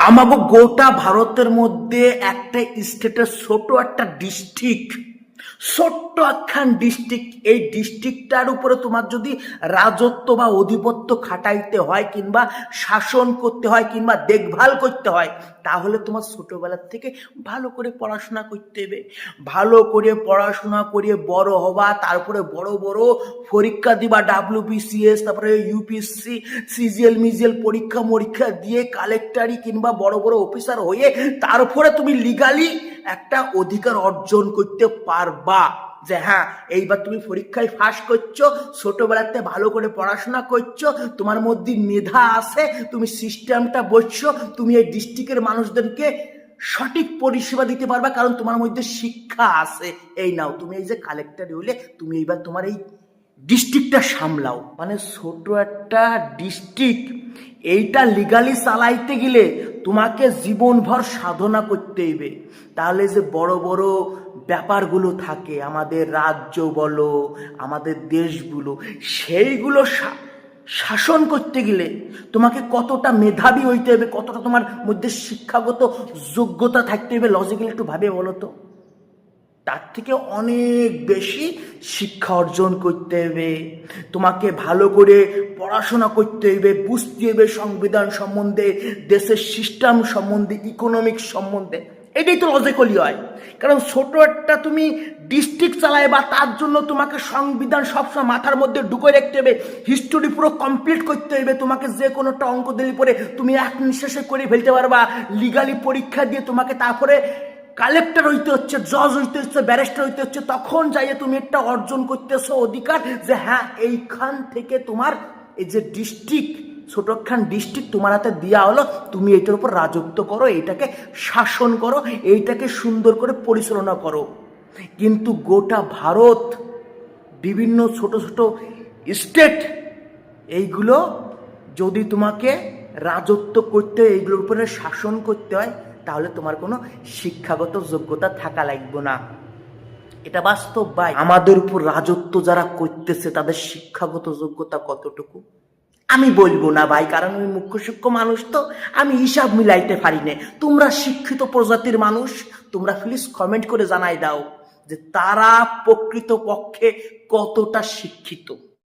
আমাকে গোটা ভারতের মধ্যে একটা স্টেটের ছোট একটা ডিস্ট্রিক্ট, ছোট্ট একখান ডিস্ট্রিক্ট, এই ডিস্ট্রিক্টটার উপরে তোমার যদি রাজত্ব বা আধিপত্য খাটাইতে হয় কিংবা শাসন করতে হয় কিংবা দেখভাল করতে হয়, তাহলে তোমার ছোটবেলার থেকে ভালো করে পড়াশোনা করতে হবে। ভালো করে পড়াশোনা করে বড় হবা, তারপরে বড় বড় পরীক্ষা দিবা, WBCS, তারপরে UPSC, সিজিএল মিজিএল পরীক্ষা দিয়ে কালেক্টরি কিংবা বড় বড় অফিসার হয়ে তারপরে তুমি লিগালি একটা অধিকার অর্জন করতে পারবা যে হ্যাঁ এইবার তুমি পরীক্ষায় ফাঁস করছো, ছোটবেলাতে ভালো করে পড়াশোনা করছো, তোমার মধ্যে মেধা আছে, তুমি সিস্টেমটা বুঝছো, তুমি এই ডিস্ট্রিক্টের মানুষদেরকে সঠিক পরিষেবা দিতে পারবা কারণ তোমার মধ্যে শিক্ষা আছে। এই নাও তুমি এই যে কালেক্টর হইলে, তুমি এইবার তোমার এই ডিস্ট্রিক্টটা সামলাও। মানে ছোট একটা ডিস্ট্রিক্ট এইটা লিগালি চালাইতে গেলে তোমাকে জীবনভর সাধনা করতে হইবে। তাহলে যে বড় বড় ব্যাপারগুলো থাকে আমাদের রাজ্য বলো, আমাদের দেশগুলো, সেইগুলো শাসন করতে গেলে তোমাকে কতটা মেধাবী হইতে হবে, কতটা তোমার মধ্যে শিক্ষাগত যোগ্যতা থাকতে হবে, লজিক্যালি একটু ভাবে বলো তো। তার থেকে অনেক বেশি শিক্ষা অর্জন করতে হবে, তোমাকে ভালো করে পড়াশোনা করতে হবে, বুঝতে হবে সংবিধান সম্বন্ধে, দেশের সিস্টেম সম্বন্ধে, ইকোনমিক্স সম্বন্ধে। এটাই তো লজিক্যালি হয়। কারণ ছোট একটা তুমি ডিস্ট্রিক্ট চালায় বা তার জন্য তোমাকে সংবিধান সবসময় মাথার মধ্যে ঢুকে রাখতে হবে, হিস্টোরি পুরো কমপ্লিট করতে হবে, তোমাকে যে কোনো একটা অঙ্ক দিলে পরে তুমি এক নিঃশ্বাসে করে ফেলতে পারবা, লিগালি পরীক্ষা দিয়ে তোমাকে তারপরে কালেক্টর হইতে হচ্ছে, জজ হইতে হচ্ছে, ব্যারিস্টার হইতে হচ্ছে, তখন যাইয়ে তুমি একটা অর্জন করতেছো অধিকার যে হ্যাঁ এইখান থেকে তোমার এই যে ডিস্ট্রিক্ট, ছোটখান ডিস্ট্রিক্ট তোমার হাতে দেওয়া হলো, তুমি এইটার উপর রাজত্ব করো, এইটাকে শাসন করো, এইটাকে সুন্দর করে পরিচালনা করো। কিন্তু গোটা ভারত বিভিন্ন ছোট ছোট স্টেট, এইগুলো যদি তোমাকে রাজত্ব করতে হয়, এইগুলোর উপরে শাসন করতে হয়, তাহলে তোমার কোনো শিক্ষাগত যোগ্যতা থাকা লাগবে না। এটা বাস্তব ভাই। আমাদের উপর রাজত্ব যারা করতেছে তাদের শিক্ষাগত যোগ্যতা কতটুকু আমি বলবো না ভাই, কারণ আমি মুখ্য সূক্ষ্ম মানুষ, তো আমি হিসাব মিলাইতে পারি না। তোমরা শিক্ষিত প্রজাতির মানুষ, তোমরা প্লিজ কমেন্ট করে জানাই দাও যে তারা প্রকৃতপক্ষে কতটা শিক্ষিত।